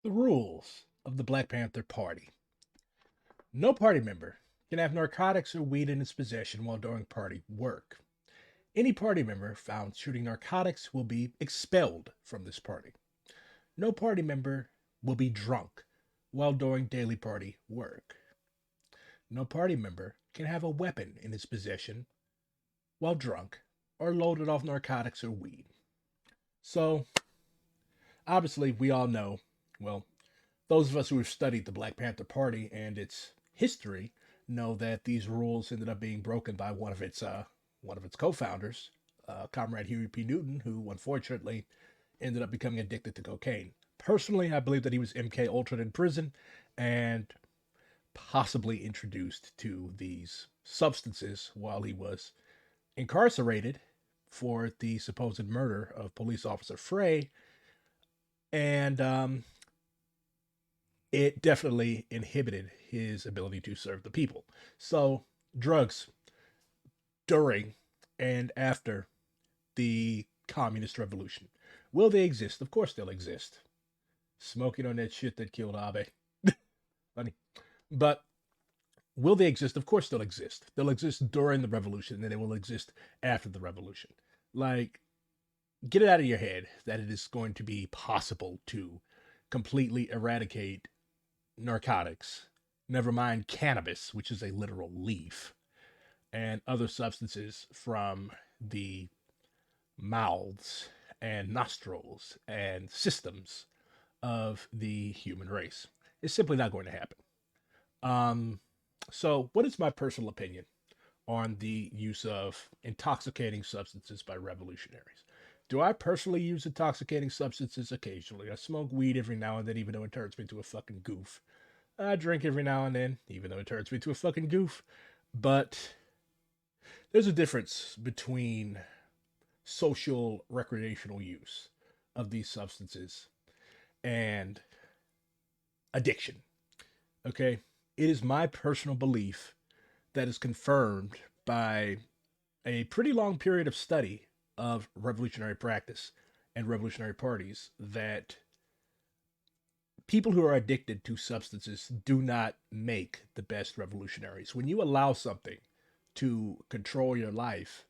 The rules of the Black Panther Party. No party member can have narcotics or weed in his possession while doing party work. Any party member found shooting narcotics will be expelled from this party. No party member will be drunk while doing daily party work. No party member can have a weapon in his possession while drunk or loaded off narcotics or weed. So, obviously, we all know, well, those of us who have studied the Black Panther Party and its history know that these rules ended up being broken by one of its co-founders, Comrade Huey P. Newton, who unfortunately ended up becoming addicted to cocaine. Personally, I believe that he was MK Ultra in prison and possibly introduced to these substances while he was incarcerated for the supposed murder of police officer Frey, and it definitely inhibited his ability to serve the people. So, drugs during and after the communist revolution. Will they exist? Of course they'll exist. Smoking on that shit that killed Abe. Funny. But will they exist? Of course they'll exist. They'll exist during the revolution and they will exist after the revolution. Like, get it out of your head that it is going to be possible to completely eradicate narcotics, never mind cannabis, which is a literal leaf, and other substances from the mouths and nostrils and systems of the human race. It's simply not going to happen. Um, so, what is my personal opinion on the use of intoxicating substances by revolutionaries? Do I personally use intoxicating substances? Occasionally. I smoke weed every now and then, even though it turns me into a fucking goof. I drink every now and then, even though it turns me into a fucking goof. But there's a difference between social recreational use of these substances and addiction. Okay? It is my personal belief that is confirmed by a pretty long period of study of revolutionary practice and revolutionary parties that people who are addicted to substances do not make the best revolutionaries. When you allow something to control your life,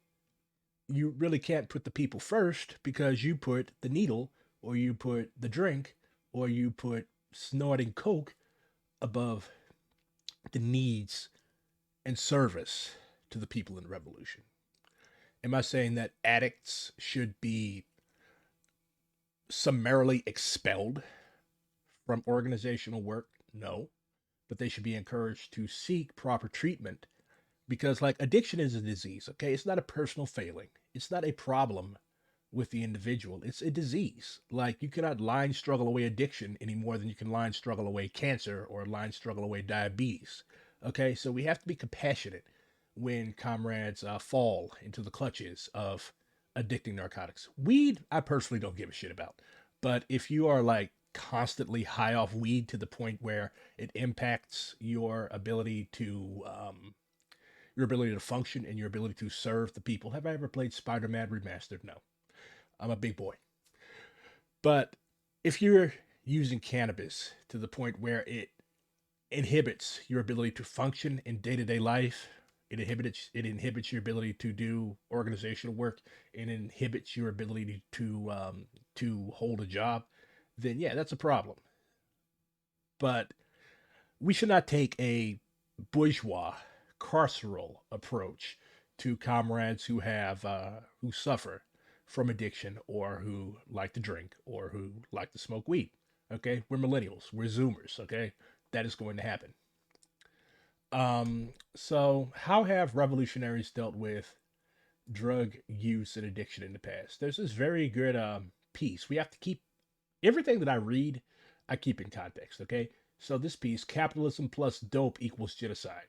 you really can't put the people first because you put the needle or you put the drink or you put snorting coke above the needs and service to the people in the revolution. Am I saying that addicts should be summarily expelled from organizational work? No, but they should be encouraged to seek proper treatment because, like, addiction is a disease, okay? It's not a personal failing, it's not a problem with the individual, it's a disease. Like, you cannot line struggle away addiction any more than you can line struggle away cancer or line struggle away diabetes. Okay, so we have to be compassionate when comrades fall into the clutches of addicting narcotics. Weed, I personally don't give a shit about. But if you are like constantly high off weed to the point where it impacts your ability to function and your ability to serve the people. Have I ever played Spider-Man Remastered? No. I'm a big boy. But if you're using cannabis to the point where it inhibits your ability to function in day-to-day life, it inhibits your ability to do organizational work, it inhibits your ability to hold a job, then yeah, that's a problem. But we should not take a bourgeois carceral approach to comrades who suffer from addiction or who like to drink or who like to smoke weed. Okay, we're millennials, we're Zoomers. Okay, that is going to happen. So how have revolutionaries dealt with drug use and addiction in the past? There's this very good piece. We have to keep everything that I read, I keep in context. Okay, so this piece, capitalism plus dope equals genocide.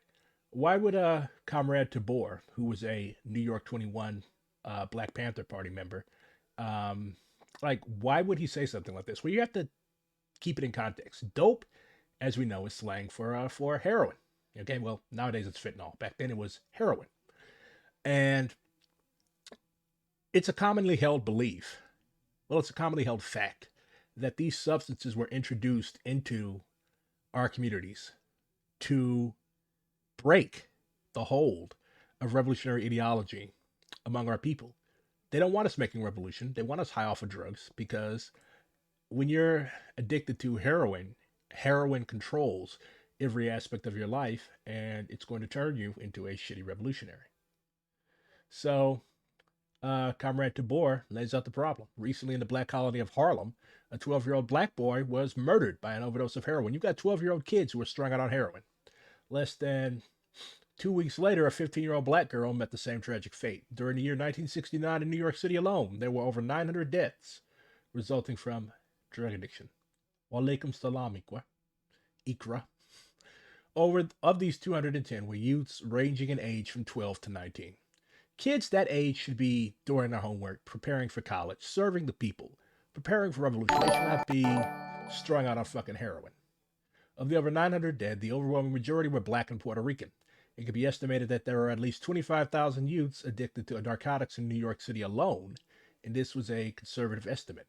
Why would Comrade Tabor, who was a New York 21 Black Panther Party member, um, like, why would he say something like this? Well, you have to keep it in context. Dope, as we know, is slang for heroin. Okay, well, nowadays it's fentanyl. Back then it was heroin. And it's a commonly held belief. Well, it's a commonly held fact that these substances were introduced into our communities to break the hold of revolutionary ideology among our people. They don't want us making revolution. They want us high off of drugs because when you're addicted to heroin, heroin controls every aspect of your life and it's going to turn you into a shitty revolutionary. So, Comrade Tabor lays out the problem. Recently, in the black colony of Harlem, a 12-year-old black boy was murdered by an overdose of heroin. You've got 12-year-old kids who are strung out on heroin. Less than 2 weeks later, a 15-year-old black girl met the same tragic fate. During the year 1969 in New York City alone, there were over 900 deaths resulting from drug addiction. Walaikum salam, Ikra. Over of these 210 were youths ranging in age from 12 to 19. Kids that age should be doing their homework, preparing for college, serving the people, preparing for revolution. They should not be strung out on fucking heroin. Of the over 900 dead, the overwhelming majority were black and Puerto Rican. It could be estimated that there are at least 25,000 youths addicted to narcotics in New York City alone, and this was a conservative estimate.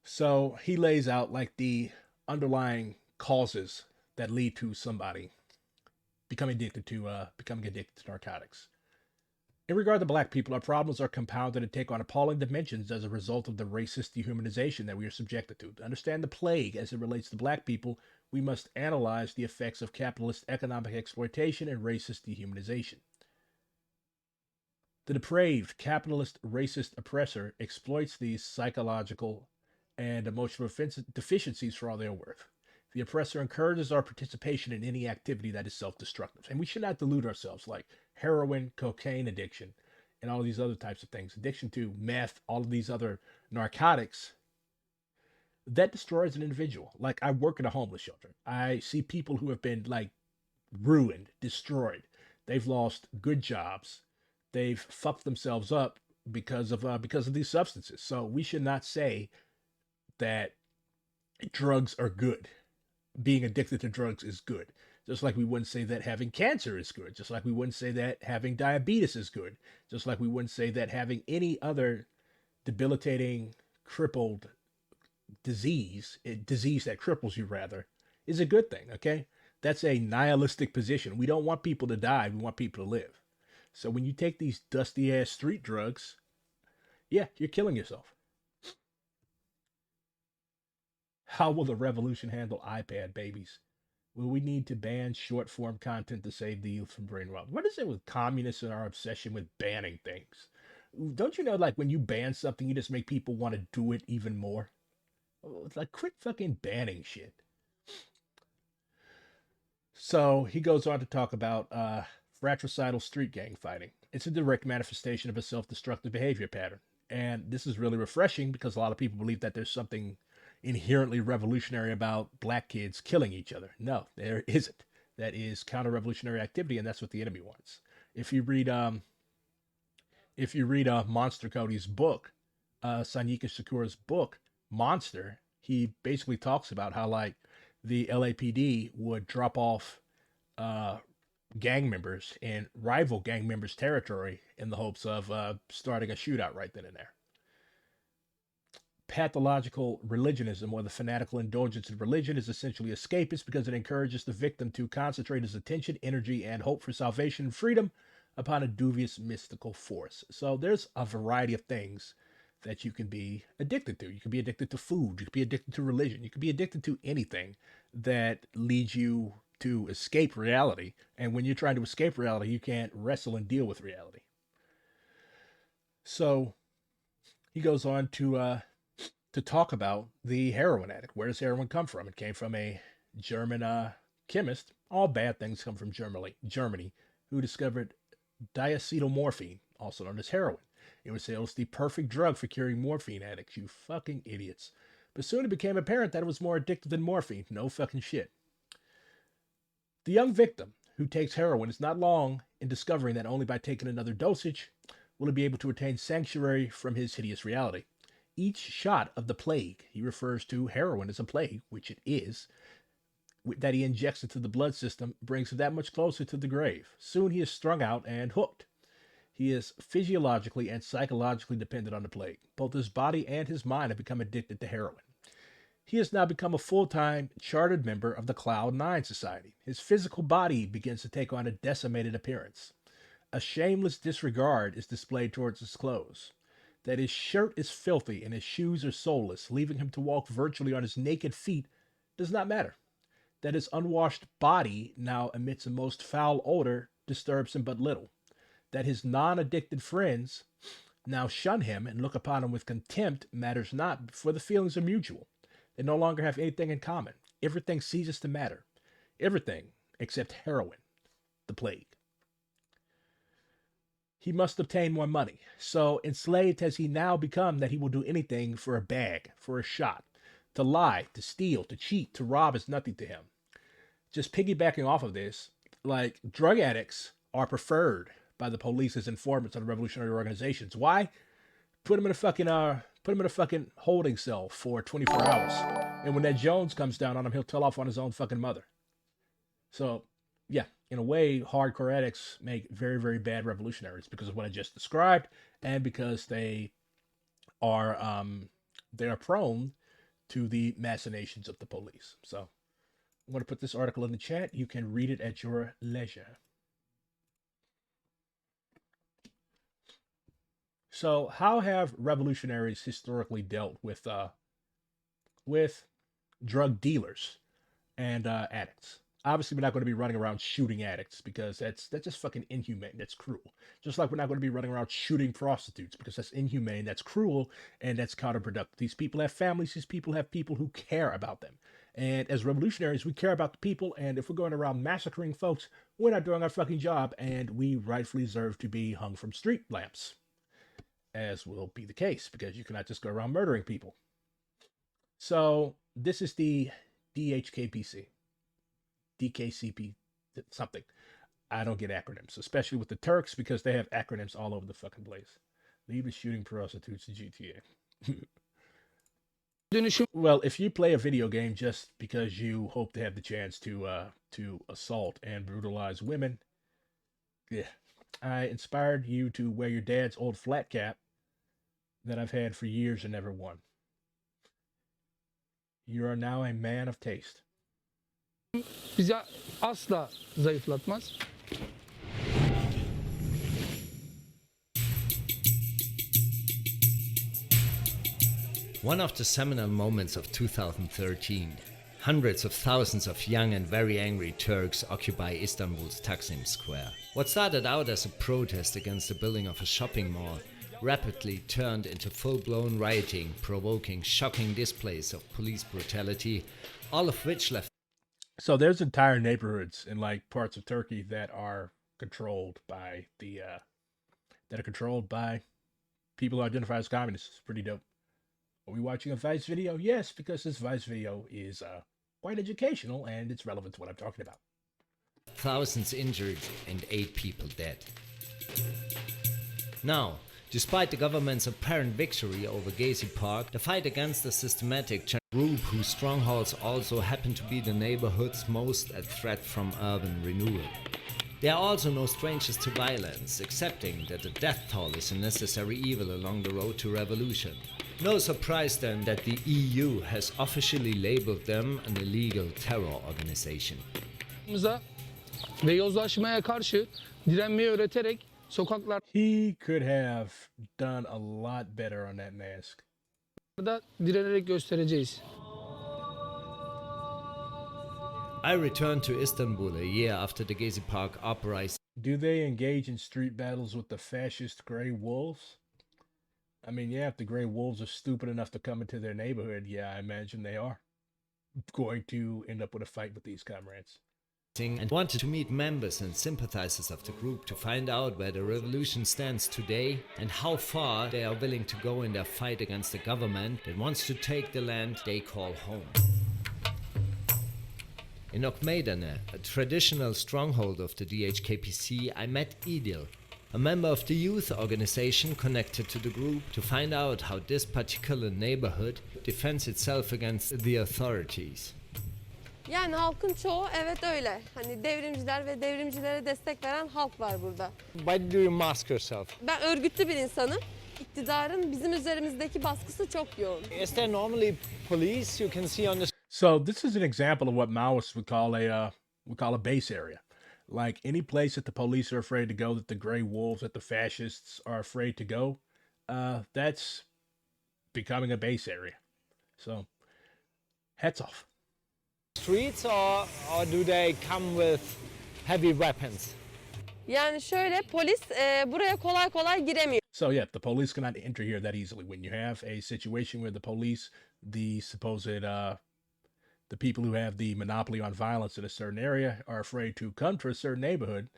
So he lays out like the underlying causes that lead to somebody becoming addicted to narcotics. In regard to black people, our problems are compounded and take on appalling dimensions as a result of the racist dehumanization that we are subjected to. To understand the plague as it relates to black people, we must analyze the effects of capitalist economic exploitation and racist dehumanization. The depraved, capitalist, racist oppressor exploits these psychological and emotional deficiencies for all they are worth. The oppressor encourages our participation in any activity that is self destructive. And we should not delude ourselves like heroin, cocaine addiction, and all these other types of things. Addiction to meth, all of these other narcotics, that destroys an individual. Like, I work in a homeless shelter. I see people who have been like ruined, destroyed. They've lost good jobs. They've fucked themselves up because of these substances. So we should not say that drugs are good. Being addicted to drugs is good. Just like we wouldn't say that having cancer is good. Just like we wouldn't say that having diabetes is good. Just like we wouldn't say that having any other debilitating, crippled disease that cripples you rather, is a good thing, okay? That's a nihilistic position. We don't want people to die. We want people to live. So when you take these dusty ass street drugs, yeah, you're killing yourself. How will the revolution handle iPad babies? Will we need to ban short form content to save the youth from brain rot? What is it with communists and our obsession with banning things? Don't you know, like, when you ban something, you just make people want to do it even more? It's like, quit fucking banning shit. So he goes on to talk about fratricidal street gang fighting. It's a direct manifestation of a self destructive behavior pattern. And this is really refreshing because a lot of people believe that there's something inherently revolutionary about black kids killing each other. No, there isn't. That is counter-revolutionary activity, and that's what the enemy wants. If you read Monster Cody's book, Sanyika Shakur's book, Monster, he basically talks about how, like, the LAPD would drop off uh, gang members in rival gang members' territory in the hopes of starting a shootout right then and there. Pathological religionism, or the fanatical indulgence in religion, is essentially escapist because it encourages the victim to concentrate his attention, energy, and hope for salvation and freedom upon a dubious mystical force. So there's a variety of things that you can be addicted to. You can be addicted to food. You can be addicted to religion. You can be addicted to anything that leads you to escape reality. And when you're trying to escape reality, you can't wrestle and deal with reality. So he goes on to talk about the heroin addict. Where does heroin come from? It came from a German chemist. All bad things come from Germany, who discovered diacetylmorphine, also known as heroin. It was hailed as the perfect drug for curing morphine addicts. You fucking idiots. But soon it became apparent that it was more addictive than morphine. No fucking shit. The young victim who takes heroin is not long in discovering that only by taking another dosage will he be able to attain sanctuary from his hideous reality. Each shot of the plague, he refers to heroin as a plague, which it is, that he injects into the blood system brings him that much closer to the grave. Soon he is strung out and hooked. He is physiologically and psychologically dependent on the plague. Both his body and his mind have become addicted to heroin. He has now become a full-time chartered member of the Cloud9 Society. His physical body begins to take on a decimated appearance. A shameless disregard is displayed towards his clothes. That his shirt is filthy and his shoes are soleless, leaving him to walk virtually on his naked feet, does not matter. That his unwashed body now emits a most foul odor disturbs him but little. That his non-addicted friends now shun him and look upon him with contempt matters not, for the feelings are mutual. They no longer have anything in common. Everything ceases to matter. Everything except heroin, the plague. He must obtain more money. So enslaved has he now become that he will do anything for a bag, for a shot. To lie, to steal, to cheat, to rob is nothing to him. Just piggybacking off of this, like, drug addicts are preferred by the police as informants of the revolutionary organizations. Why? Put him in a fucking holding cell for 24 hours. And when that Jones comes down on him, he'll tell off on his own fucking mother. So, yeah, in a way, hardcore addicts make very, very bad revolutionaries because of what I just described, and because they are prone to the machinations of the police. So I'm going to put this article in the chat. You can read it at your leisure. So how have revolutionaries historically dealt with drug dealers and addicts? Obviously, we're not going to be running around shooting addicts because that's just fucking inhumane. That's cruel. Just like we're not going to be running around shooting prostitutes because that's inhumane, that's cruel, and that's counterproductive. These people have families. These people have people who care about them. And as revolutionaries, we care about the people. And if we're going around massacring folks, we're not doing our fucking job, and we rightfully deserve to be hung from street lamps, as will be the case, because you cannot just go around murdering people. So this is the DHKPC. DKCP something. I don't get acronyms, especially with the Turks, because they have acronyms all over the fucking place. Leave the shooting prostitutes to GTA. Well, if you play a video game just because you hope to have the chance to assault and brutalize women, yeah, I inspired you to wear your dad's old flat cap that I've had for years and never won. You are now a man of taste. Bizi asla zayıflatmaz. One of the seminal moments of 2013. Hundreds of thousands of young and very angry Turks occupy Istanbul's Taksim Square. What started out as a protest against the building of a shopping mall rapidly turned into full-blown rioting, provoking shocking displays of police brutality, all of which left. So there's entire neighborhoods in like parts of Turkey that are controlled by people who identify as communists. It's pretty dope. Are we watching a Vice video? Yes, because this Vice video is quite educational and it's relevant to what I'm talking about. Thousands injured and 8 people dead. Now, despite the government's apparent victory over Gezi Park, the fight against the systematic group whose strongholds also happen to be the neighborhoods most at threat from urban renewal. They are also no strangers to violence, accepting that the death toll is a necessary evil along the road to revolution. No surprise then that the EU has officially labeled them an illegal terror organization. Ve yozlaşmaya karşı direnmeyi öğreterek sokaklarda He could have done a lot better on that mask. direnerek göstereceğiz. I returned to Istanbul a year after the Gezi Park uprising. Do they engage in street battles with the fascist Grey Wolves? I mean, yeah, if the Grey Wolves are stupid enough to come into their neighborhood, yeah, I imagine they are going to end up with a fight with these comrades. And wanted to meet members and sympathizers of the group to find out where the revolution stands today and how far they are willing to go in their fight against the government that wants to take the land they call home. In Okmeydane, a traditional stronghold of the DHKPC, I met Idil, a member of the youth organization connected to the group, to find out how this particular neighborhood defends itself against the authorities. Yani halkın çoğu evet öyle. Hani devrimciler ve devrimcilere destek veren halk var burada. Why do you mask yourself? Ben örgütlü bir insanım. İktidarın bizim üzerimizdeki baskısı çok yoğun. Is there normally police you can see on the So this is an example of what Maoists would call a base area. Like any place that the police are afraid to go, that the gray wolves, that the fascists are afraid to go, that's becoming a base area. So hats off. streets or do they come with heavy weapons? Yani şöyle polis buraya kolay kolay giremiyor. So yeah, the police cannot enter here that easily. When you have a situation where the police, the supposed the people who have the monopoly on violence in a certain area are afraid to come to a certain neighborhood,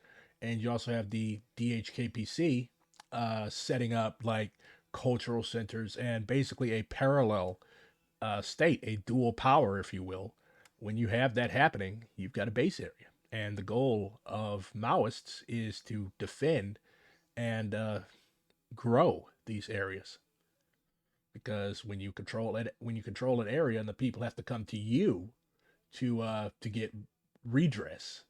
and you also have the DHKPC setting up like cultural centers and basically a parallel state, a dual power, if you will. When you have that happening, you've got a base area. And the goal of Maoists is to defend and grow these areas. Because when you control an area, and the people have to come to you to get redress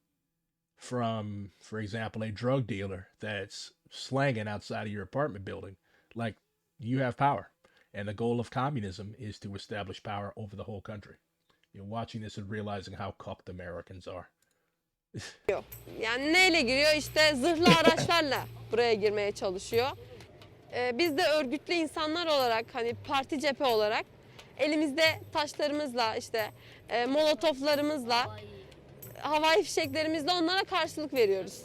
from, for example, a drug dealer that's slanging outside of your apartment building, like you have power. And the goal of communism is to establish power over the whole country. You're watching this and realizing how cocked Americans are. Yani neyle giriyor? İşte zırhlı araçlarla buraya girmeye çalışıyor. Biz de örgütlü insanlar olarak hani parti cephe olarak elimizde taşlarımızla işte molotoflarımızla havai fişeklerimizle onlara karşılık veriyoruz.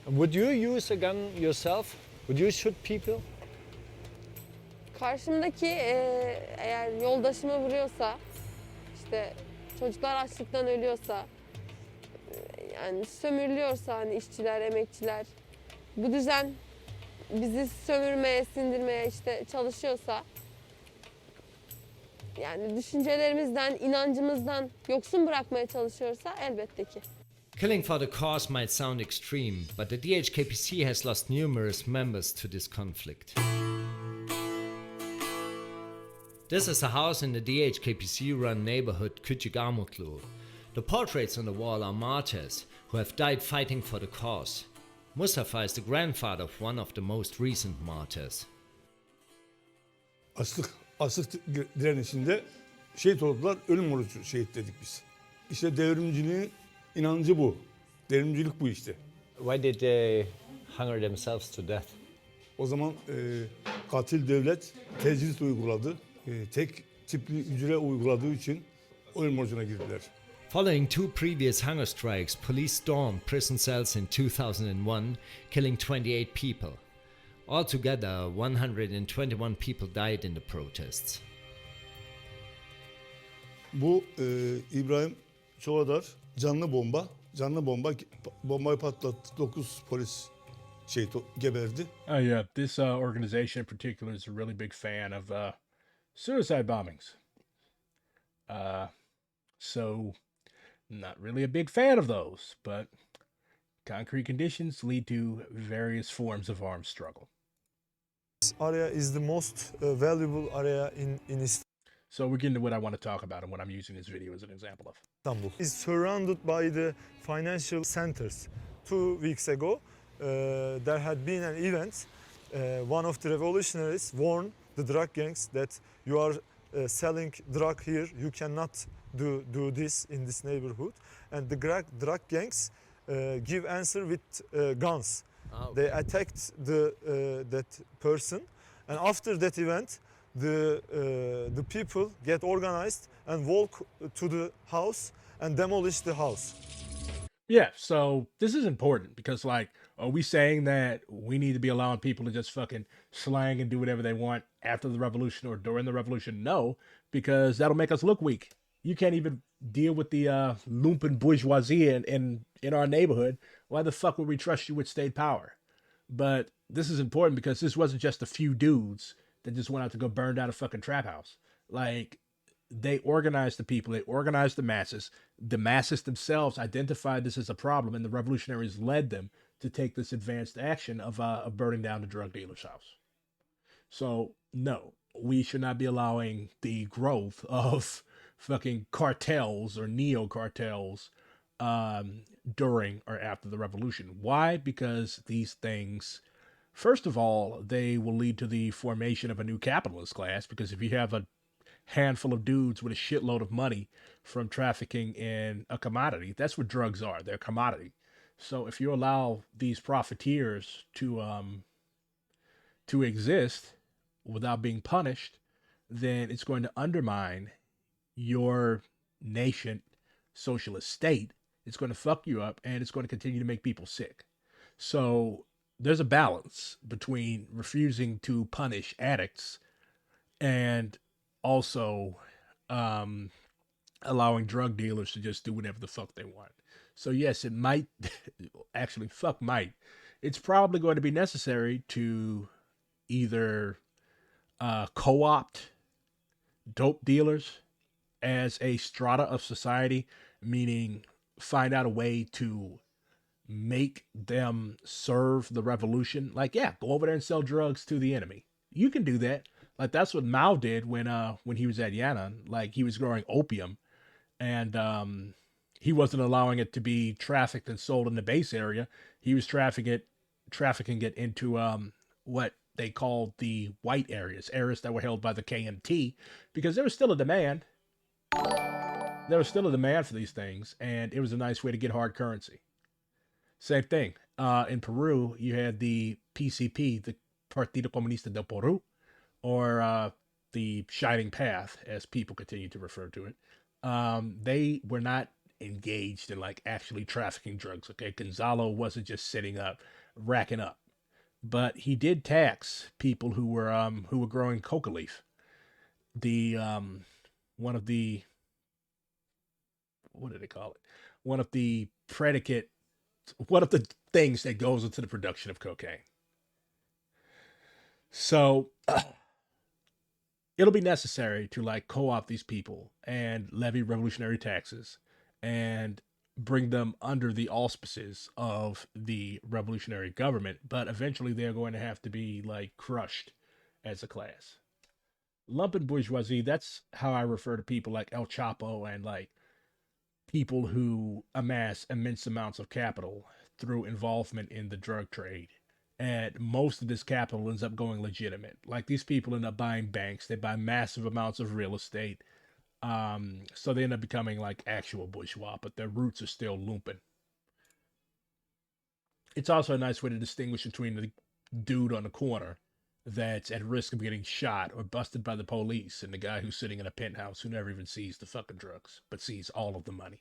Would you use a gun yourself? Would you shoot people? Karşımdaki eğer yoldaşımı vuruyorsa işte çocuklar açlıktan ölüyorsa yani sömürülüyorsa hani işçiler, emekçiler bu düzen bizi sömürmeye, sindirmeye işte çalışıyorsa yani düşüncelerimizden, inancımızdan yoksun bırakmaya çalışıyorsa elbette ki. Killing for the cause might sound extreme, but the DHKPC has lost numerous members to this conflict. This is a house in the DHKPC-run neighborhood Küçükağmutlu. The portraits on the wall are martyrs who have died fighting for the cause. Mustafa is the grandfather of one of the most recent martyrs. Açlık direnişinde şehit oldular, ölüm orucu şehit dedik biz. İşte devrimciliğin inancı bu. Devrimcilik bu işte. Why did they hunger themselves to death? O zaman katil devlet tecrit uyguladı. Tek tipli hücre uyguladığı için ölüm orucuna girdiler. Following two previous hunger strikes, police stormed prison cells in 2001, killing 28 people. Altogether, 121 people died in the protests. Bu İbrahim Çoğadar bombayı patlattı. 9 polis geberdi. Yeah, this organization in particular is a really big fan of suicide bombings. So not really a big fan of those, but concrete conditions lead to various forms of armed struggle. This area is the most valuable area in So we're getting to what I want to talk about and what I'm using this video as an example of. Istanbul. It's surrounded by the financial centers. 2 weeks ago, there had been an event. One of the revolutionaries warned the drug gangs that you are selling drug here. You cannot do this in this neighborhood. And the drug gangs give answer with guns. Oh. They attacked that person, and after that event, the people get organized and walk to the house and demolish the house. Yeah, so this is important because, like, are we saying that we need to be allowing people to just fucking slang and do whatever they want after the revolution or during the revolution? No, because that'll make us look weak. You can't even deal with the lumpen bourgeoisie in our neighborhood. Why the fuck would we trust you with state power? But this is important because this wasn't just a few dudes that just went out to go burn down a fucking trap house. Like, they organized the people, they organized the masses. The masses themselves identified this as a problem, and the revolutionaries led them to take this advanced action of burning down the drug dealer's house. So, no, we should not be allowing the growth of fucking cartels or neo cartels during or after the revolution. Why? Because these things, first of all, they will lead to the formation of a new capitalist class. Because if you have a handful of dudes with a shitload of money from trafficking in a commodity, that's what drugs are. They're a commodity. So if you allow these profiteers to exist without being punished, then it's going to undermine your nation socialist state. It's going to fuck you up, and it's going to continue to make people sick. So there's a balance between refusing to punish addicts and also allowing drug dealers to just do whatever the fuck they want. So yes, it might actually fuck might. It's probably going to be necessary to either co-opt dope dealers as a strata of society, meaning find out a way to make them serve the revolution. Like, yeah, go over there and sell drugs to the enemy. You can do that. Like, that's what Mao did when he was at Yan'an. Like, he was growing opium, and he wasn't allowing it to be trafficked and sold in the base area. He was trafficking it into what they called the white areas that were held by the KMT, because there was still a demand. There was still a demand for these things, and it was a nice way to get hard currency. Same thing. In Peru, you had the PCP, the Partido Comunista del Peru, or the Shining Path, as people continue to refer to it. They were not engaged in like actually trafficking drugs. Okay, Gonzalo wasn't just sitting up, racking up, but he did tax people who were growing coca leaf. The one of the, what did they call it? One of the things that goes into the production of cocaine. So it'll be necessary to like co-opt these people and levy revolutionary taxes and bring them under the auspices of the revolutionary government, but eventually they're going to have to be like crushed as a class. Lumpen bourgeoisie, that's how I refer to people like El Chapo and like people who amass immense amounts of capital through involvement in the drug trade. And most of this capital ends up going legitimate. Like, these people end up buying banks, they buy massive amounts of real estate. So they end up becoming like actual bourgeois, but their roots are still lumpen. It's also a nice way to distinguish between the dude on the corner that's at risk of getting shot or busted by the police and the guy who's sitting in a penthouse who never even sees the fucking drugs, but sees all of the money.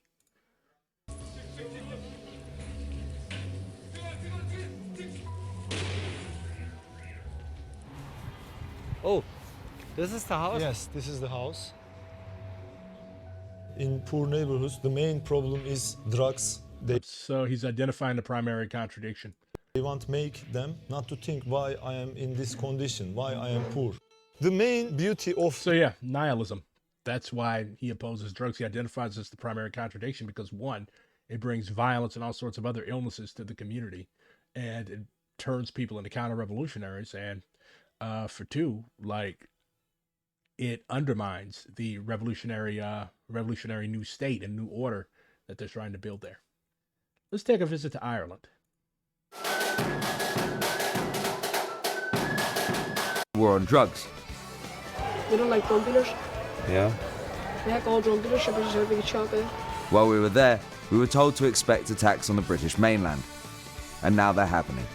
Oh, this is the house? Yes, this is the house. In poor neighborhoods, the main problem is drugs. So he's identifying the primary contradiction. They want to make them not to think why I am in this condition, why I am poor. The main beauty of... So yeah, nihilism. That's why he opposes drugs. He identifies as the primary contradiction because, one, it brings violence and all sorts of other illnesses to the community, and it turns people into counter-revolutionaries, and for two, like, it undermines the revolutionary new state and new order that they're trying to build there. Let's take a visit to Ireland. War on drugs. We don't like drug dealers. Yeah. We heck all drug dealers, should be a big chunk of it. While we were there, we were told to expect attacks on the British mainland. And now they're happening.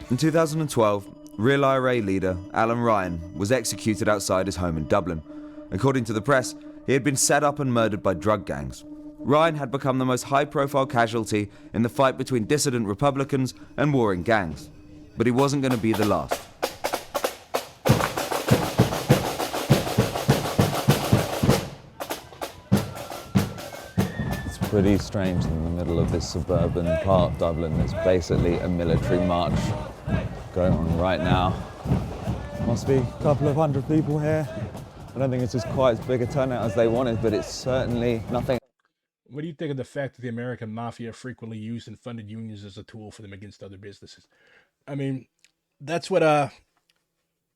In 2012, Real IRA leader Alan Ryan was executed outside his home in Dublin. According to the press, he had been set up and murdered by drug gangs. Ryan had become the most high-profile casualty in the fight between dissident Republicans and warring gangs. But he wasn't going to be the last. It's pretty strange in the middle of this suburban part of Dublin. There's basically a military march going on right now. Must be a couple of hundred people here. I don't think it's just quite as big a turnout as they wanted, but it's certainly nothing. What do you think of the fact that the American mafia frequently used and funded unions as a tool for them against other businesses? I mean, that's what the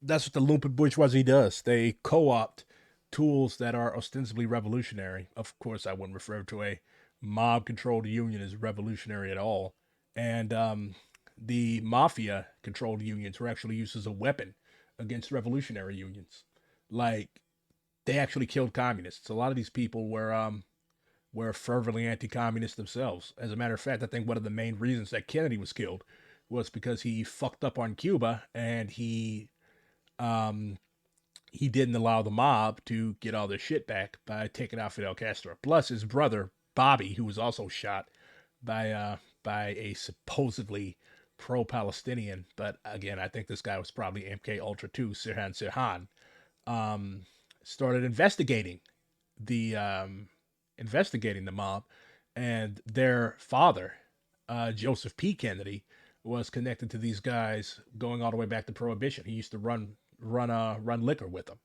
lumpen bourgeoisie does. They co-opt tools that are ostensibly revolutionary. Of course, I wouldn't refer to a mob-controlled union as revolutionary at all. And the mafia-controlled unions were actually used as a weapon against revolutionary unions. Like, they actually killed communists. A lot of these people were fervently anti-communist themselves. As a matter of fact, I think one of the main reasons that Kennedy was killed was because he fucked up on Cuba, and he didn't allow the mob to get all their shit back by taking out Fidel Castro. Plus, his brother Bobby, who was also shot by a supposedly pro-Palestinian, but again, I think this guy was probably MK Ultra 2, Sirhan Sirhan, started investigating the mob, and their father, Joseph P. Kennedy, was connected to these guys going all the way back to Prohibition. He used to run liquor with them,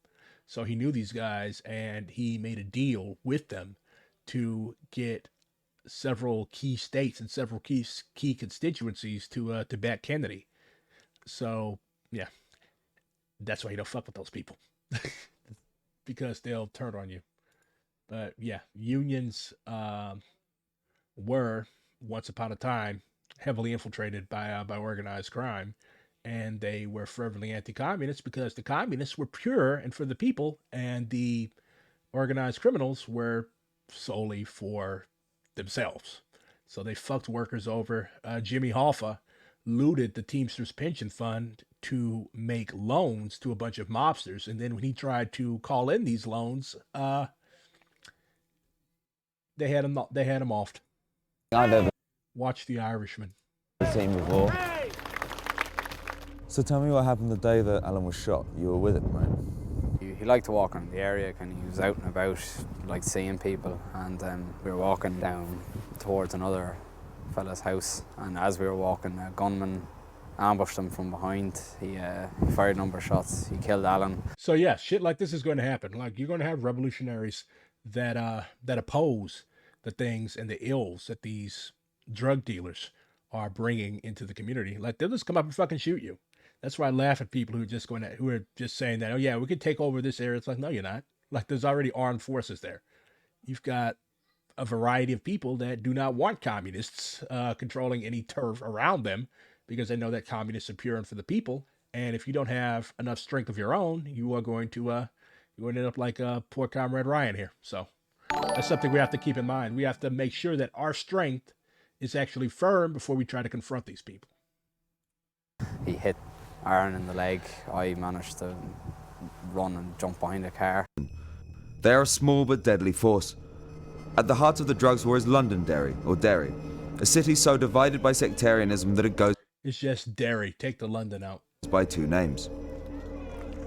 so he knew these guys, and he made a deal with them to get several key states and several key constituencies to back Kennedy. So yeah, that's why you don't fuck with those people because they'll turn on you. But yeah, unions were once upon a time heavily infiltrated by organized crime, and they were fervently anti-communist because the communists were pure and for the people, and the organized criminals were solely for themselves. So they fucked workers over. Jimmy Hoffa looted the Teamsters pension fund to make loans to a bunch of mobsters, and then when he tried to call in these loans, they had him offed. I've ever Watch The Irishman. seen before. So tell me what happened the day that Alan was shot. You were with him, right? He liked to walk around the area, and he was out and about, like seeing people, and we were walking down towards another fella's house, and as we were walking, a gunman ambushed him from behind. He fired a number of shots. He killed Alan. So yeah, shit like this is going to happen. Like, you're going to have revolutionaries that oppose the things and the ills that these drug dealers are bringing into the community. Like, they'll just come up and fucking shoot you. That's why I laugh at people who are just saying that, oh yeah, we could take over this area. It's like, no, you're not. Like, there's already armed forces there. You've got a variety of people that do not want communists controlling any turf around them, because they know that communists are pure and for the people. And if you don't have enough strength of your own, you are going to end up like poor Comrade Ryan here. So that's something we have to keep in mind. We have to make sure that our strength is actually firm before we try to confront these people. He hit Aaron in the leg. I managed to run and jump behind a car. They are a small but deadly force. At the heart of the drugs war is Londonderry, or Derry, a city so divided by sectarianism that it goes It's just Derry. Take the London out. by two names.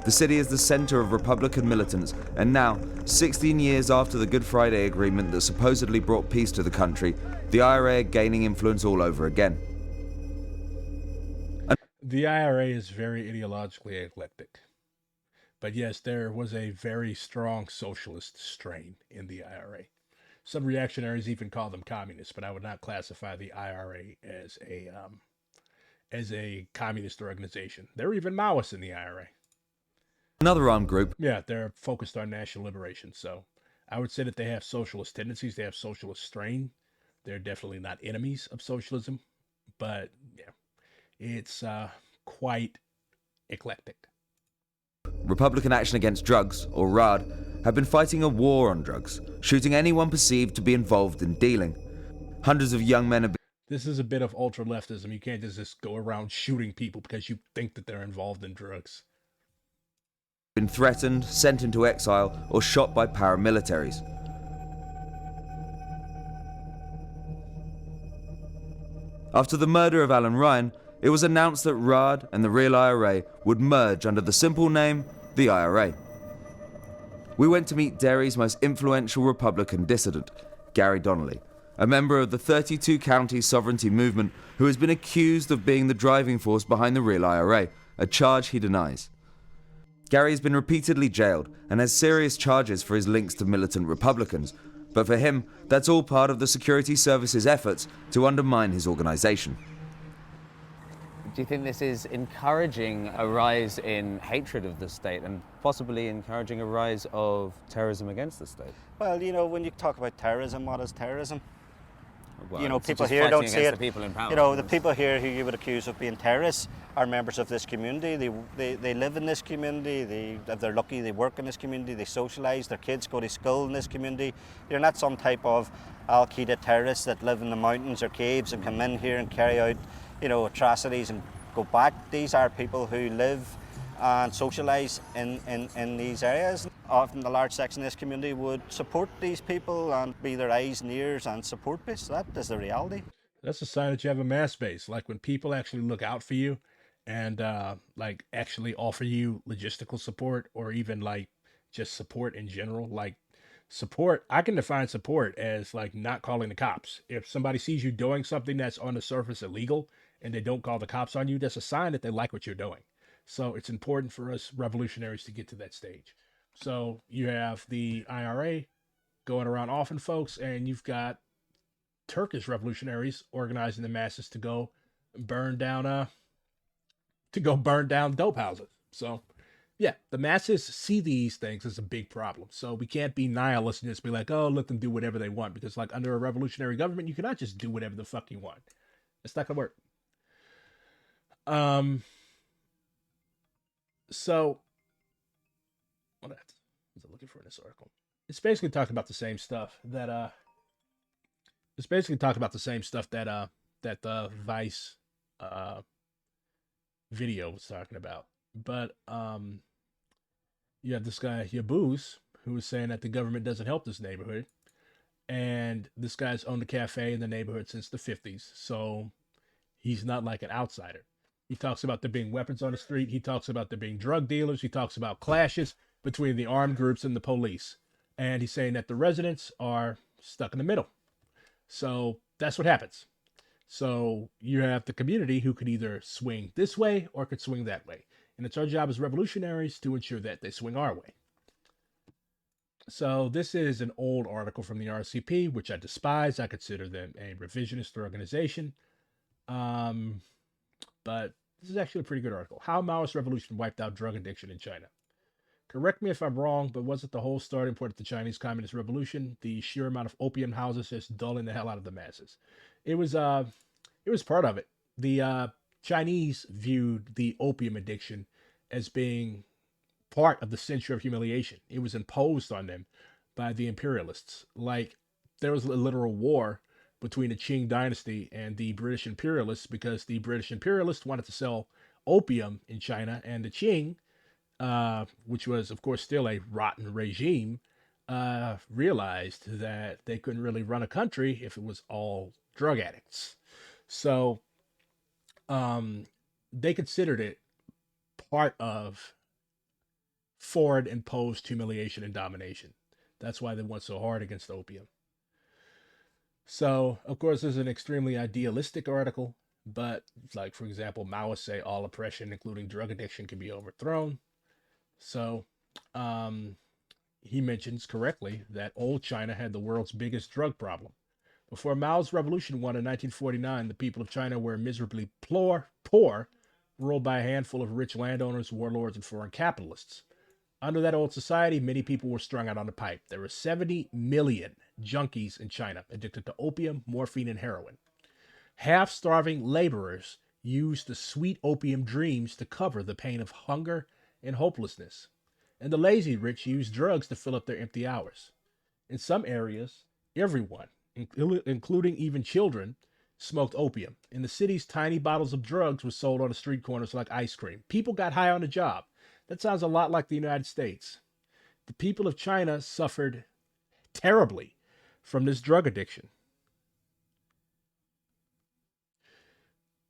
The city is the center of Republican militants, and now, 16 years after the Good Friday Agreement that supposedly brought peace to the country, the IRA are gaining influence all over again. The IRA is very ideologically eclectic. But yes, there was a very strong socialist strain in the IRA. Some reactionaries even call them communists, but I would not classify the IRA as a communist organization. There are even Maoists in the IRA. Another armed group. Yeah, they're focused on national liberation. So I would say that they have socialist tendencies. They have socialist strain. They're definitely not enemies of socialism. But yeah, it's quite eclectic. Republican Action Against Drugs, or RAD, have been fighting a war on drugs, shooting anyone perceived to be involved in dealing. Hundreds of young men have This is a bit of ultra-leftism. You can't just go around shooting people because you think that they're involved in drugs. been threatened, sent into exile, or shot by paramilitaries. After the murder of Alan Ryan, it was announced that RAD and the real IRA would merge under the simple name, the IRA. We went to meet Derry's most influential Republican dissident, Gary Donnelly, a member of the 32-county sovereignty movement who has been accused of being the driving force behind the real IRA, a charge he denies. Gary has been repeatedly jailed and has serious charges for his links to militant Republicans, but for him, that's all part of the security service's efforts to undermine his organization. Do you think this is encouraging a rise in hatred of the state and possibly encouraging a rise of terrorism against the state? Well, you know, when you talk about terrorism, what is terrorism? Well, you know, it's people just here fighting don't see against it. the people in power. You know, the people here who you would accuse of being terrorists are members of this community. They live in this community. If they're lucky, they work in this community. They socialise. Their kids go to school in this community. They're not some type of Al Qaeda terrorists that live in the mountains or caves and come in here and carry out, you know, atrocities and go back. These are people who live and socialise in these areas. Often the large section of this community would support these people and be their eyes and ears and support base. That is the reality. That's a sign that you have a mass base. Like when people actually look out for you and like actually offer you logistical support or even like just support in general. Like support, I can define support as like not calling the cops. If somebody sees you doing something that's on the surface illegal and they don't call the cops on you, that's a sign that they like what you're doing. So it's important for us revolutionaries to get to that stage. So you have the IRA going around offing folks, and you've got Turkish revolutionaries organizing the masses to go burn down dope houses. So yeah, the masses see these things as a big problem. So we can't be nihilists and just be like, oh, let them do whatever they want, because like under a revolutionary government, you cannot just do whatever the fuck you want. It's not gonna work. So what was I looking for in this article? It's basically talking about the same stuff that that the Vice video was talking about. But you have this guy Yabuz who was saying that the government doesn't help this neighborhood, and this guy's owned a cafe in the neighborhood since the 50s, so he's not like an outsider. He talks about there being weapons on the street. He talks about there being drug dealers. He talks about clashes between the armed groups and the police. And he's saying that the residents are stuck in the middle. So that's what happens. So you have the community who could either swing this way or could swing that way. And it's our job as revolutionaries to ensure that they swing our way. So this is an old article from the RCP, which I despise. I consider them a revisionist organization. But this is actually a pretty good article. How Maoist Revolution Wiped Out Drug Addiction in China. Correct me if I'm wrong, but wasn't the whole starting point of the Chinese Communist Revolution the sheer amount of opium houses just dulling the hell out of the masses? It was part of it. The Chinese viewed the opium addiction as being part of the century of humiliation. It was imposed on them by the imperialists. Like there was a literal war between the Qing dynasty and the British imperialists because the British imperialists wanted to sell opium in China, and the Qing, which was of course still a rotten regime, realized that they couldn't really run a country if it was all drug addicts. So they considered it part of foreign imposed humiliation and domination. That's why they went so hard against opium. So, of course, this is an extremely idealistic article, but like, for example, Maoists say all oppression, including drug addiction, can be overthrown. So, he mentions correctly that old China had the world's biggest drug problem. Before Mao's revolution won in 1949, the people of China were miserably poor, ruled by a handful of rich landowners, warlords, and foreign capitalists. Under that old society, many people were strung out on the pipe. There were 70 million junkies in China addicted to opium, morphine, and heroin. Half-starving laborers used the sweet opium dreams to cover the pain of hunger and hopelessness. And the lazy rich used drugs to fill up their empty hours. In some areas, everyone, including even children, smoked opium. In the cities, tiny bottles of drugs were sold on the street corners like ice cream. People got high on the job. That sounds a lot like the United States. The people of China suffered terribly from this drug addiction.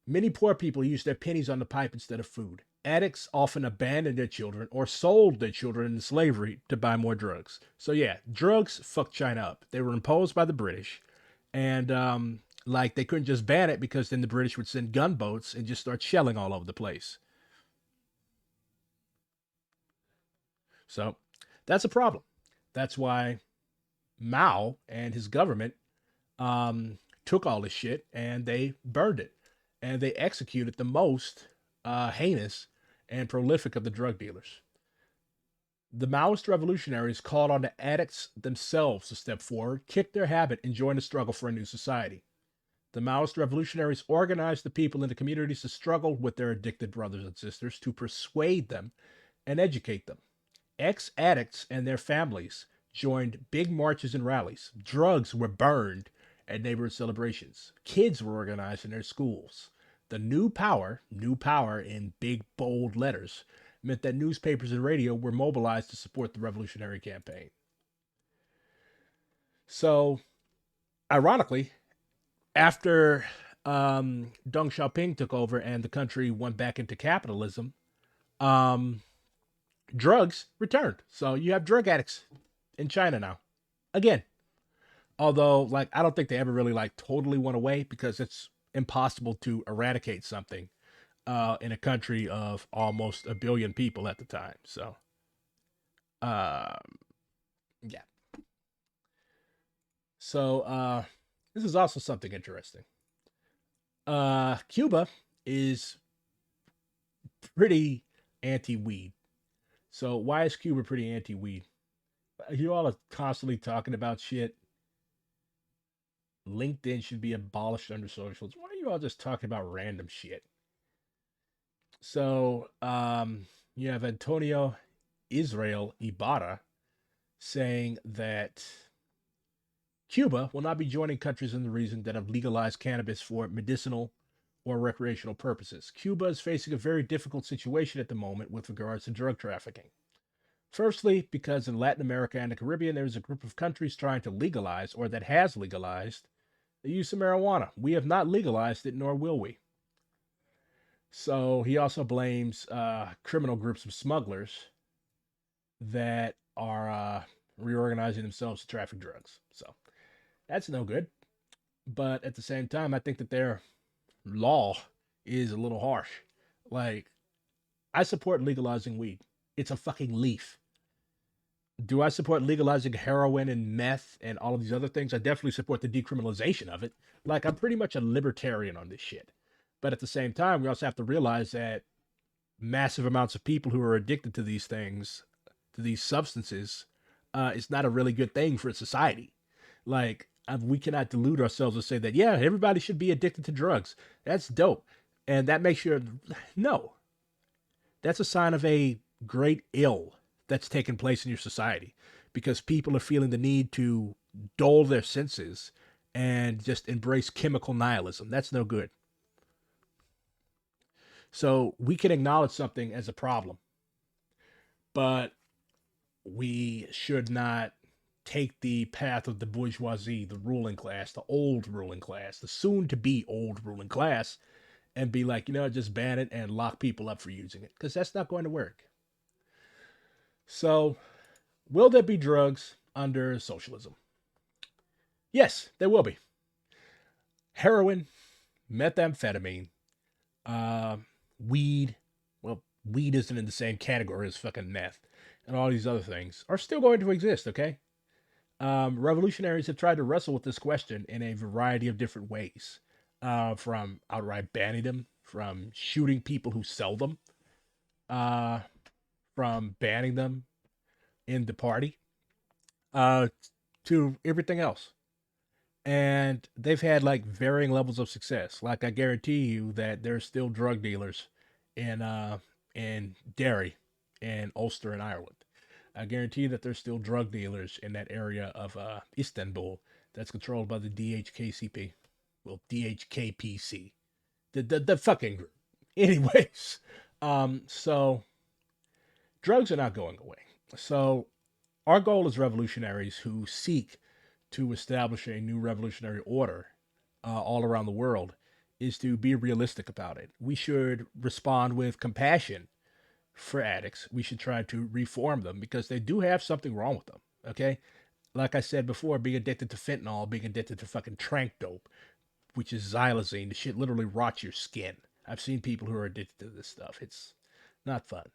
Many poor people used their pennies on the pipe instead of food. Addicts often abandoned their children or sold their children into slavery to buy more drugs. So yeah, drugs fucked China up. They were imposed by the British, and like they couldn't just ban it because then the British would send gunboats and just start shelling all over the place. So that's a problem. That's why Mao and his government took all this shit and they burned it. and they executed the most heinous and prolific of the drug dealers. The Maoist revolutionaries called on the addicts themselves to step forward, kick their habit, and join the struggle for a new society. The Maoist revolutionaries organized the people in the communities to struggle with their addicted brothers and sisters, to persuade them and educate them. Ex addicts and their families joined big marches and rallies. Drugs were burned at neighborhood celebrations. Kids were organized in their schools. The new power in big, bold letters, meant that newspapers and radio were mobilized to support the revolutionary campaign. So, ironically, after Deng Xiaoping took over and the country went back into capitalism, drugs returned. So you have drug addicts in China now, again. Although, like, I don't think they ever really like totally went away, because it's impossible to eradicate something in a country of almost 1 billion people at the time. So, yeah. So, this is also something interesting. Cuba is pretty anti-weed. So why is Cuba pretty anti-weed? You all are constantly talking about shit. LinkedIn should be abolished under socialism. Why are you all just talking about random shit? So, you have Antonio Israel Ibarra saying that Cuba will not be joining countries in the region that have legalized cannabis for medicinal or recreational purposes. Cuba is facing a very difficult situation at the moment with regards to drug trafficking. Firstly, because in Latin America and the Caribbean, there is a group of countries trying to legalize, or that has legalized, the use of marijuana. We have not legalized it, nor will we. So he also blames criminal groups of smugglers that are reorganizing themselves to traffic drugs. So that's no good. But at the same time, I think that their law is a little harsh. Like, I support legalizing weed. It's a fucking leaf. Do I support legalizing heroin and meth and all of these other things? I definitely support the decriminalization of it. Like, I'm pretty much a libertarian on this shit. But at the same time, we also have to realize that massive amounts of people who are addicted to these things, to these substances, is not a really good thing for society. Like, we cannot delude ourselves and say that, yeah, everybody should be addicted to drugs. That's dope. And that makes you... No. That's a sign of a great ill that's taken place in your society, because people are feeling the need to dull their senses and just embrace chemical nihilism. That's no good. So we can acknowledge something as a problem, but we should not take the path of the bourgeoisie, the ruling class, the old ruling class, the soon-to-be old ruling class, and be like, just ban it and lock people up for using it, because that's not going to work. So, will there be drugs under socialism? Yes, there will be. Heroin, methamphetamine, weed, well, weed isn't in the same category as fucking meth, and all these other things are still going to exist, okay? Revolutionaries have tried to wrestle with this question in a variety of different ways, from outright banning them, from shooting people who sell them, from banning them in the party, to everything else. And they've had like varying levels of success. Like, I guarantee you that there's still drug dealers in Derry and Ulster in Ireland. I guarantee that there's still drug dealers in that area of Istanbul that's controlled by the DHKCP. Well, DHKPC. The fucking group. Anyways, so drugs are not going away. So our goal as revolutionaries who seek to establish a new revolutionary order all around the world is to be realistic about it. We should respond with compassion for addicts. We should try to reform them, because they do have something wrong with them, okay? Like I said before, being addicted to fentanyl, being addicted to fucking trank dope, which is xylazine, the shit literally rots your skin. I've seen people who are addicted to this stuff. It's not fun.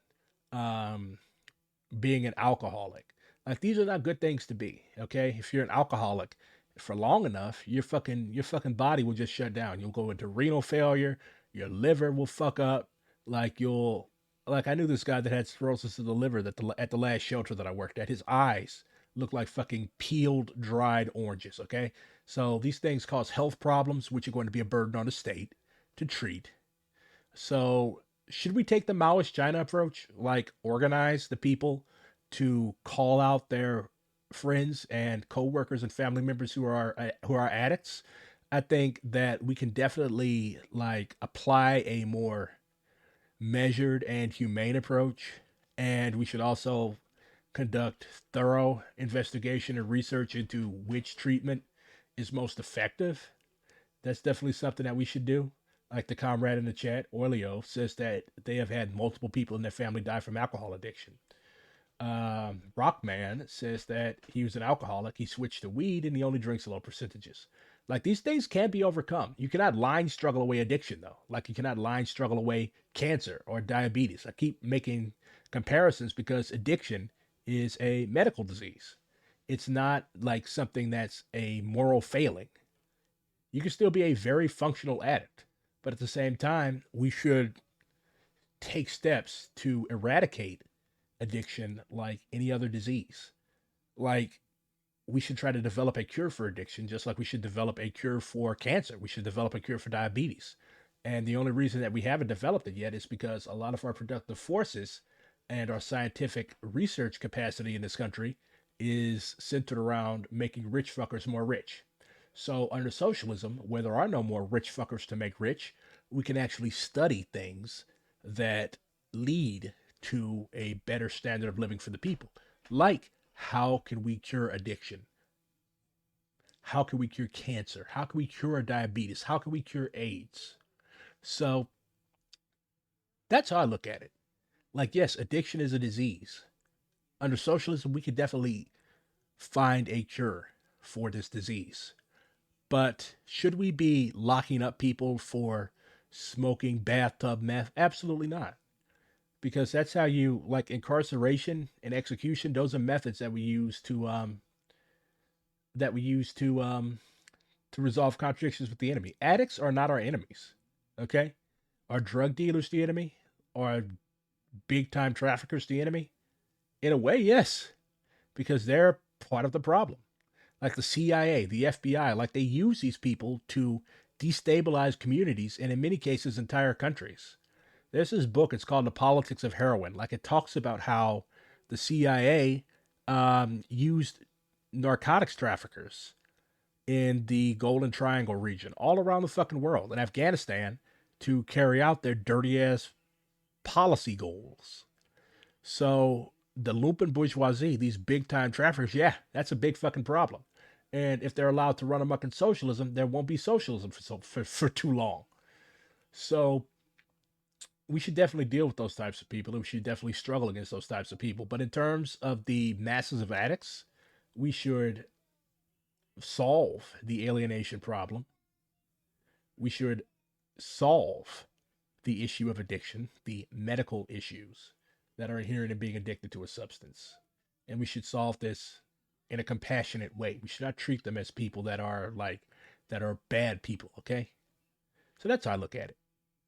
Being an alcoholic. Like, these are not good things to be, okay? If you're an alcoholic for long enough, your fucking body will just shut down. You'll go into renal failure. Your liver will fuck up. Like you'll like I knew this guy that had cirrhosis of the liver at the last shelter that I worked at. His eyes looked like fucking peeled dried oranges. Okay, so these things cause health problems, which are going to be a burden on the state to treat. So should we take the Maoist China approach, like organize the people to call out their friends and coworkers and family members who are addicts? I think that we can definitely like apply a more measured and humane approach, and we should also conduct thorough investigation and research into which treatment is most effective. That's definitely something that we should do. Like the comrade in the chat, Orleo, says that they have had multiple people in their family die from alcohol addiction. Rockman says that he was an alcoholic. He switched to weed and he only drinks low percentages. Like these things can be overcome. You cannot line struggle away addiction though. Like you cannot line struggle away cancer or diabetes. I keep making comparisons because addiction is a medical disease. It's not like something that's a moral failing. You can still be a very functional addict, but at the same time, we should take steps to eradicate addiction like any other disease. Like we should try to develop a cure for addiction, just like we should develop a cure for cancer. We should develop a cure for diabetes. And the only reason that we haven't developed it yet is because a lot of our productive forces and our scientific research capacity in this country is centered around making rich fuckers more rich. So under socialism, where there are no more rich fuckers to make rich, we can actually study things that lead to a better standard of living for the people. Like, how can we cure addiction? How can we cure cancer? How can we cure diabetes? How can we cure AIDS? So that's how I look at it. Like, yes, addiction is a disease. Under socialism, we could definitely find a cure for this disease. But should we be locking up people for smoking bathtub meth? Absolutely not. Because that's how you like incarceration and execution. Those are methods that we use to resolve contradictions with the enemy. Addicts are not our enemies. Okay? Are drug dealers the enemy? Are big time traffickers the enemy? In a way, yes. Because they're part of the problem. Like the CIA, the FBI, like they use these people to destabilize communities and in many cases entire countries. There's this book, it's called The Politics of Heroin. Like it talks about how the CIA used narcotics traffickers in the Golden Triangle region, all around the fucking world, in Afghanistan, to carry out their dirty ass policy goals. So the lumpen bourgeoisie, these big time traffickers, yeah, that's a big fucking problem. And if they're allowed to run amok in socialism, there won't be socialism for too long. So we should definitely deal with those types of people, and we should definitely struggle against those types of people. But in terms of the masses of addicts, we should solve the alienation problem. We should solve the issue of addiction, the medical issues that are inherent in being addicted to a substance. And we should solve this in a compassionate way. We should not treat them as people that are bad people, okay? So that's how I look at it.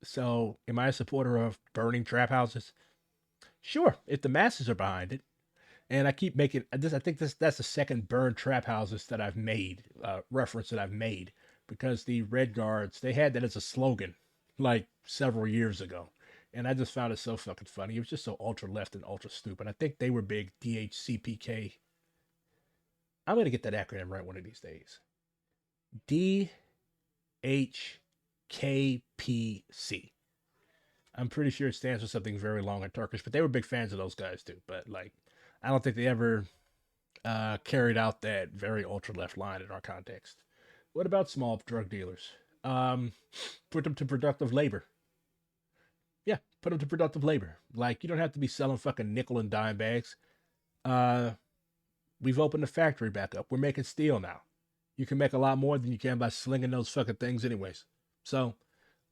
So, am I a supporter of burning trap houses? Sure, if the masses are behind it. And I keep making this. I think that's the second burn trap houses that I've made, reference that I've made, because the Red Guards, they had that as a slogan like several years ago. And I just found it so fucking funny. It was just so ultra left and ultra stupid. I think they were big DHCPK. I'm going to get that acronym right one of these days. DHKPC. I'm pretty sure it stands for something very long in Turkish, but they were big fans of those guys too. But like, I don't think they ever carried out that very ultra left line in our context. What about small drug dealers? Put them to productive labor. Yeah, put them to productive labor. Like, you don't have to be selling fucking nickel and dime bags. We've opened the factory back up. We're making steel now. You can make a lot more than you can by slinging those fucking things anyways. So,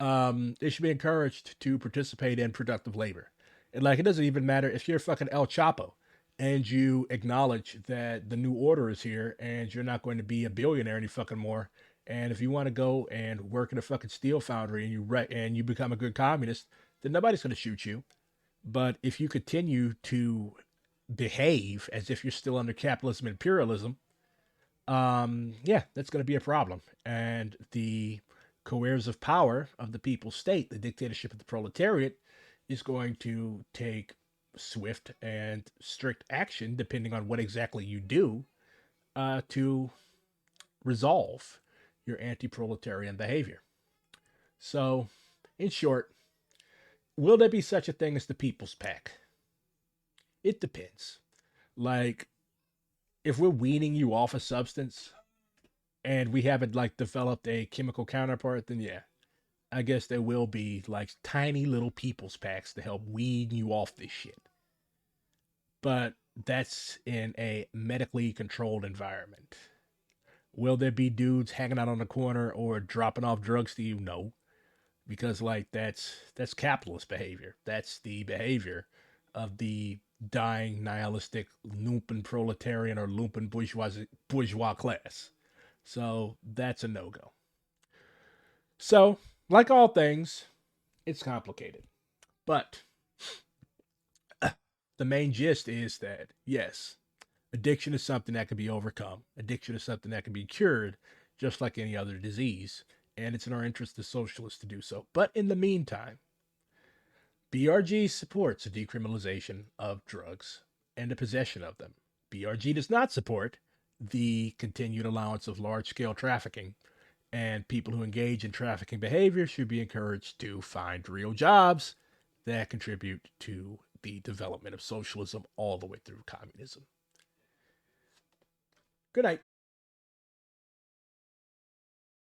they should be encouraged to participate in productive labor. And like, it doesn't even matter if you're fucking El Chapo. and you acknowledge that the new order is here and you're not going to be a billionaire any fucking more. And if you want to go and work in a fucking steel foundry and you become a good communist, then nobody's going to shoot you. But if you continue to behave as if you're still under capitalism and imperialism, yeah, that's going to be a problem. And the coercive power of the people's state, the dictatorship of the proletariat, is going to take swift and strict action, depending on what exactly you do, to resolve your anti-proletarian behavior. So, in short, will there be such a thing as the People's Pack? It depends. Like, if we're weaning you off a substance and we haven't like developed a chemical counterpart, then yeah, I guess there will be like tiny little people's packs to help wean you off this shit. But that's in a medically controlled environment. Will there be dudes hanging out on the corner or dropping off drugs to you? No, because like that's capitalist behavior. That's the behavior of the dying nihilistic lumpen proletarian or lumpen bourgeois class. So that's a no-go. So, like all things, it's complicated. But the main gist is that, yes, addiction is something that can be overcome. Addiction is something that can be cured, just like any other disease. And it's in our interest as socialists to do so. But in the meantime, BRG supports the decriminalization of drugs and the possession of them. BRG does not support the continued allowance of large-scale trafficking, and people who engage in trafficking behavior should be encouraged to find real jobs that contribute to the development of socialism all the way through communism. Good night.